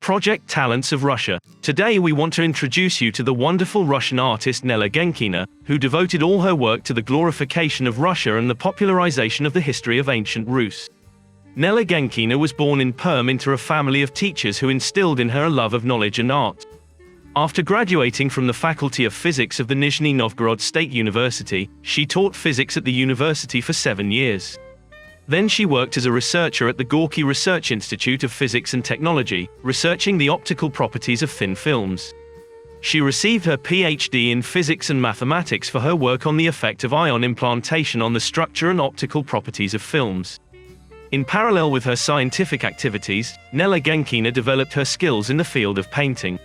Project Talents of Russia. Today we want to introduce you to the wonderful Russian artist Nella Genkina, who devoted all her work to the glorification of Russia and the popularization of the history of ancient Rus. Nella Genkina was born in Perm into a family of teachers who instilled in her a love of knowledge and art. After graduating from the Faculty of Physics of the Nizhny Novgorod State University, she taught physics at the university for 7 years. Then she worked as a researcher at the Gorky Research Institute of Physics and Technology, researching the optical properties of thin films. She received her PhD in physics and mathematics for her work on the effect of ion implantation on the structure and optical properties of films. In parallel with her scientific activities, Nella Genkina developed her skills in the field of painting.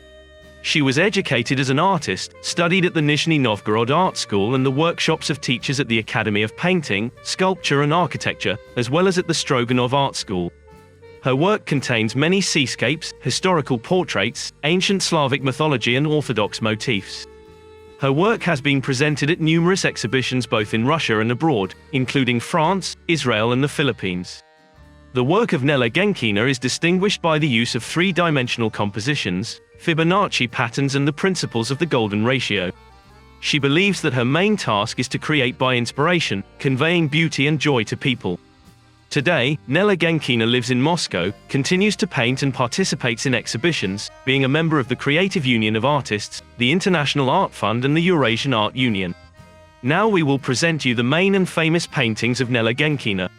She was educated as an artist, studied at the Nizhny Novgorod Art School and the workshops of teachers at the Academy of Painting, Sculpture and Architecture, as well as at the Stroganov Art School. Her work contains many seascapes, historical portraits, ancient Slavic mythology and Orthodox motifs. Her work has been presented at numerous exhibitions both in Russia and abroad, including France, Israel and the Philippines. The work of Nella Genkina is distinguished by the use of three-dimensional compositions, Fibonacci patterns and the principles of the golden ratio. She believes that her main task is to create by inspiration, conveying beauty and joy to people. Today, Nella Genkina lives in Moscow, continues to paint and participates in exhibitions, being a member of the Creative Union of Artists, the International Art Fund and the Eurasian Art Union. Now we will present you the main and famous paintings of Nella Genkina.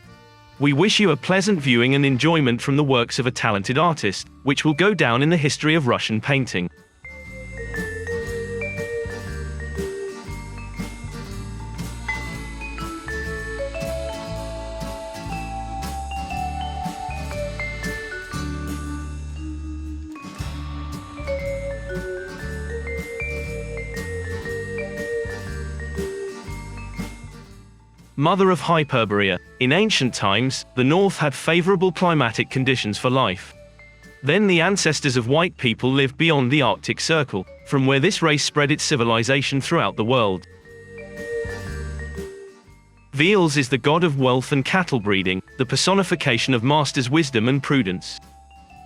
We wish you a pleasant viewing and enjoyment from the works of a talented artist, which will go down in the history of Russian painting. Mother of Hyperborea. In ancient times, the north had favorable climatic conditions for life. Then the ancestors of white people lived beyond the Arctic Circle, from where this race spread its civilization throughout the world. Veles is the god of wealth and cattle breeding, the personification of master's wisdom and prudence.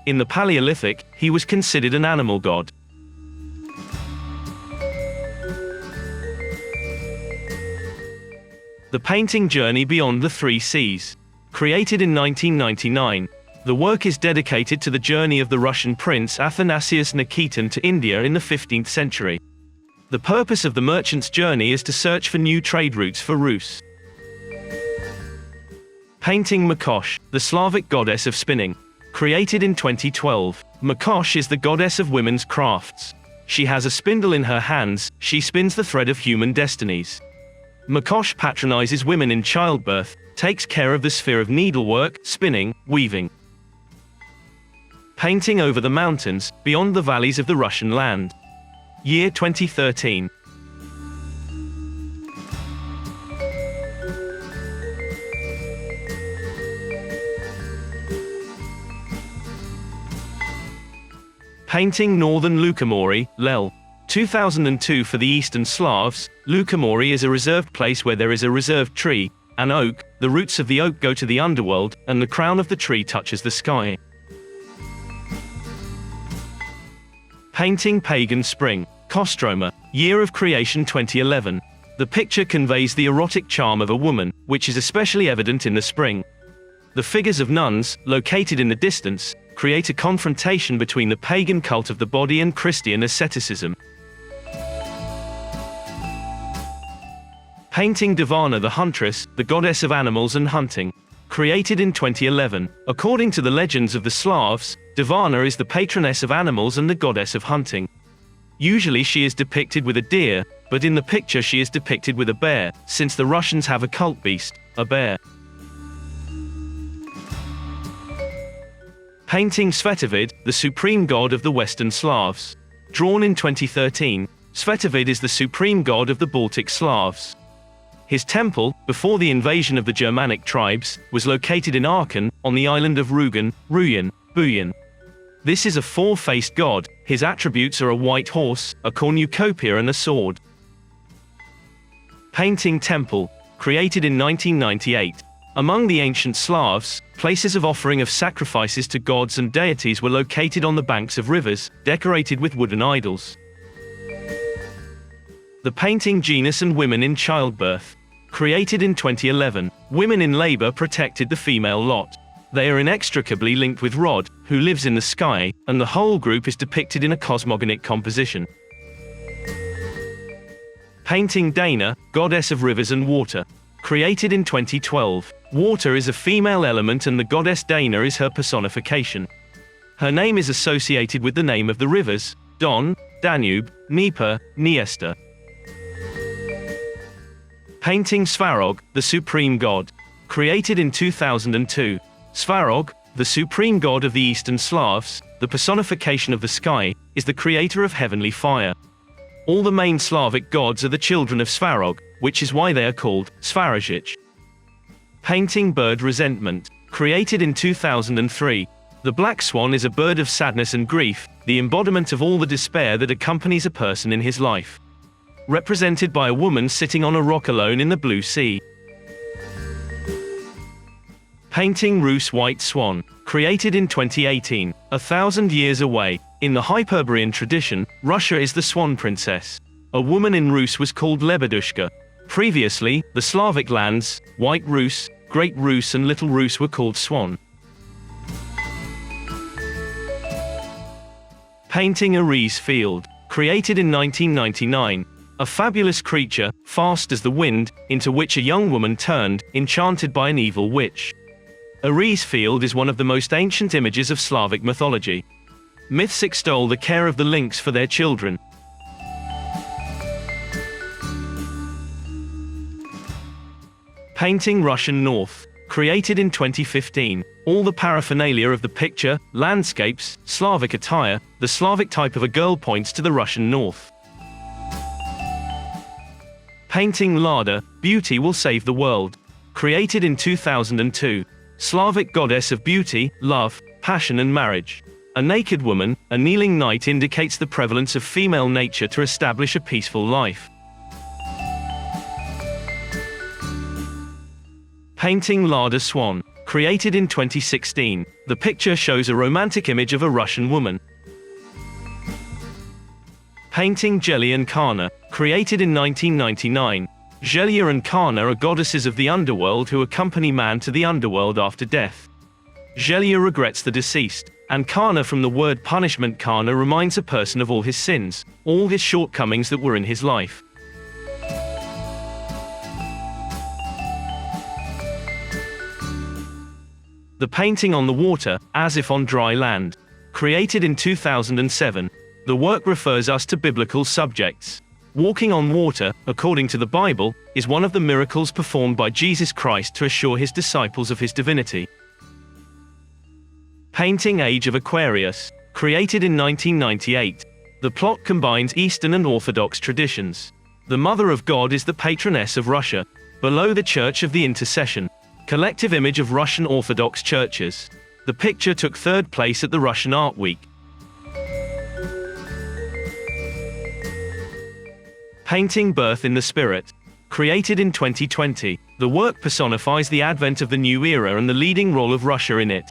In the Paleolithic, he was considered an animal god. The painting Journey Beyond the Three Seas. Created in 1999, the work is dedicated to the journey of the Russian prince Athanasius Nikitin to India in the 15th century. The purpose of the merchant's journey is to search for new trade routes for Rus. Painting Makosh, the Slavic goddess of spinning. Created in 2012, Makosh is the goddess of women's crafts. She has a spindle in her hands, she spins the thread of human destinies. Makosh patronizes women in childbirth, takes care of the sphere of needlework, spinning, weaving. Painting Over the Mountains, Beyond the Valleys of the Russian Land. Year 2013. Painting Northern Lukamori, Lel. 2002. For the Eastern Slavs, Lukamori is a reserved place where there is a reserved tree, an oak, the roots of the oak go to the underworld, and the crown of the tree touches the sky. Painting Pagan Spring. Kostroma. Year of Creation 2011. The picture conveys the erotic charm of a woman, which is especially evident in the spring. The figures of nuns, located in the distance, create a confrontation between the pagan cult of the body and Christian asceticism. Painting Divana the Huntress, the goddess of animals and hunting. Created in 2011. According to the legends of the Slavs, Divana is the patroness of animals and the goddess of hunting. Usually she is depicted with a deer, but in the picture she is depicted with a bear, since the Russians have a cult beast, a bear. Painting Svetovid, the supreme god of the Western Slavs. Drawn in 2013, Svetovid is the supreme god of the Baltic Slavs. His temple, before the invasion of the Germanic tribes, was located in Aachen, on the island of Rugen, Buyan. This is a four-faced god. His attributes are a white horse, a cornucopia and a sword. Painting Temple. Created in 1998. Among the ancient Slavs, places of offering of sacrifices to gods and deities were located on the banks of rivers, decorated with wooden idols. The painting Genus and Women in Childbirth. Created in 2011, women in labor protected the female lot. They are inextricably linked with Rod, who lives in the sky, and the whole group is depicted in a cosmogonic composition. Painting Dana, Goddess of Rivers and Water. Created in 2012. Water is a female element and the goddess Dana is her personification. Her name is associated with the name of the rivers, Don, Danube, Dnieper, Dniester. Painting Svarog, the Supreme God. Created in 2002. Svarog, the supreme god of the Eastern Slavs, the personification of the sky, is the creator of heavenly fire. All the main Slavic gods are the children of Svarog, which is why they are called Svarajic. Painting Bird Resentment. Created in 2003. The black swan is a bird of sadness and grief, the embodiment of all the despair that accompanies a person in his life. Represented by a woman sitting on a rock alone in the blue sea. Painting Rus White Swan. Created in 2018. 1,000 years away. In the Hyperborean tradition, Russia is the Swan Princess. A woman in Rus was called Lebedushka. Previously, the Slavic lands, White Rus, Great Rus and Little Rus were called Swan. Painting Ares Field. Created in 1999. A fabulous creature, fast as the wind, into which a young woman turned, enchanted by an evil witch. Ares Field is one of the most ancient images of Slavic mythology. Myths extol the care of the lynx for their children. Painting Russian North. Created in 2015. All the paraphernalia of the picture, landscapes, Slavic attire, the Slavic type of a girl points to the Russian North. Painting Lada, Beauty Will Save the World. Created in 2002. Slavic goddess of beauty, love, passion and marriage. A naked woman, a kneeling knight indicates the prevalence of female nature to establish a peaceful life. Painting Lada Swan. Created in 2016. The picture shows a romantic image of a Russian woman. Painting Jelya and Karna. Created in 1999. Jelya and Karna are goddesses of the underworld who accompany man to the underworld after death. Jelya regrets the deceased, and Karna from the word punishment. Karna reminds a person of all his sins, all his shortcomings that were in his life. The painting on the water, as if on dry land. Created in 2007. The work refers us to biblical subjects. Walking on water, according to the Bible, is one of the miracles performed by Jesus Christ to assure his disciples of his divinity. Painting Age of Aquarius. Created in 1998. The plot combines Eastern and Orthodox traditions. The Mother of God is the patroness of Russia. Below the Church of the Intercession. Collective image of Russian Orthodox churches. The picture took third place at the Russian Art Week. Painting Birth in the Spirit. Created in 2020. The work personifies the advent of the new era and the leading role of Russia in it.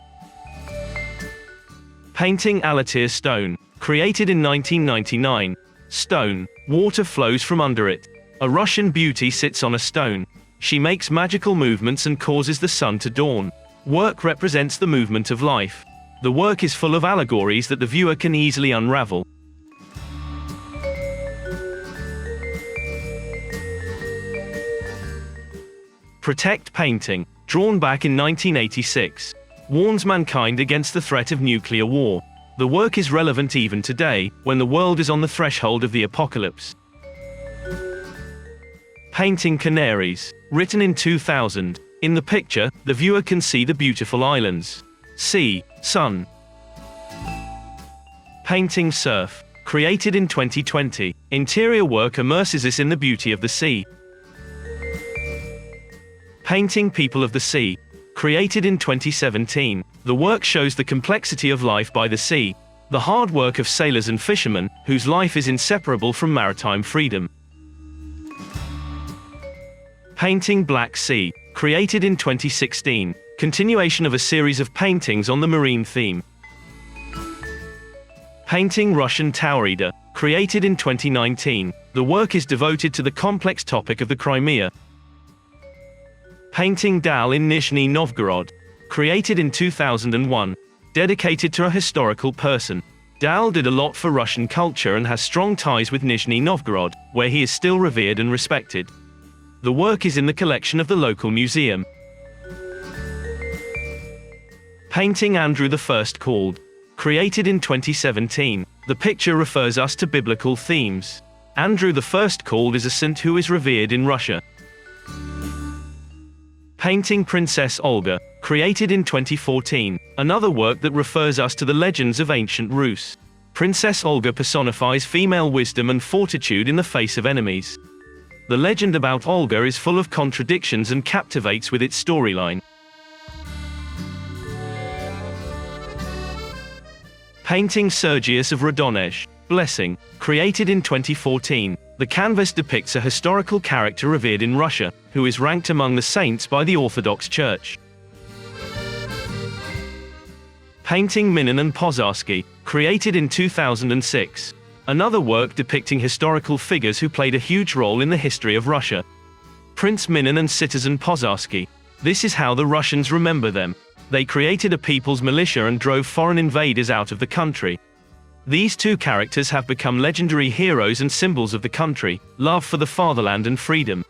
Painting Alatir Stone. Created in 1999. Stone. Water flows from under it. A Russian beauty sits on a stone. She makes magical movements and causes the sun to dawn. Work represents the movement of life. The work is full of allegories that the viewer can easily unravel. Protect Painting. Drawn back in 1986. Warns mankind against the threat of nuclear war. The work is relevant even today, when the world is on the threshold of the apocalypse. Painting Canaries. Written in 2000. In the picture, the viewer can see the beautiful islands. Sea, sun. Painting Surf. Created in 2020. Interior work immerses us in the beauty of the sea. Painting People of the Sea. Created in 2017. The work shows the complexity of life by the sea, the hard work of sailors and fishermen, whose life is inseparable from maritime freedom. Painting Black Sea, created in 2016, continuation of a series of paintings on the marine theme. Painting Russian Taurida, created in 2019, the work is devoted to the complex topic of the Crimea. Painting Dal in Nizhny Novgorod, created in 2001, dedicated to a historical person. Dal did a lot for Russian culture and has strong ties with Nizhny Novgorod, where he is still revered and respected. The work is in the collection of the local museum. Painting Andrew I Called, created in 2017, the picture refers us to biblical themes. Andrew I Called is a saint who is revered in Russia. Painting Princess Olga, created in 2014, another work that refers us to the legends of ancient Rus. Princess Olga personifies female wisdom and fortitude in the face of enemies. The legend about Olga is full of contradictions and captivates with its storyline. Painting Sergius of Radonezh, Blessing, created in 2014, the canvas depicts a historical character revered in Russia, who is ranked among the saints by the Orthodox Church. Painting Minan and Pozarsky, created in 2006. Another work depicting historical figures who played a huge role in the history of Russia. Prince Minan and citizen Pozarsky. This is how the Russians remember them. They created a people's militia and drove foreign invaders out of the country. These two characters have become legendary heroes and symbols of the country, love for the fatherland and freedom.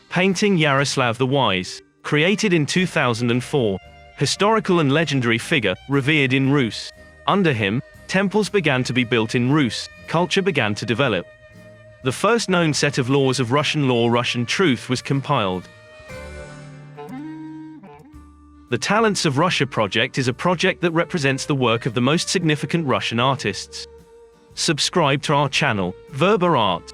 Painting Yaroslav the Wise, created in 2004. Historical and legendary figure, revered in Rus. Under him, temples began to be built in Rus, culture began to develop. The first known set of laws of Russian law, Russian truth, was compiled. The Talents of Russia project is a project that represents the work of the most significant Russian artists. Subscribe to our channel, Verba Art.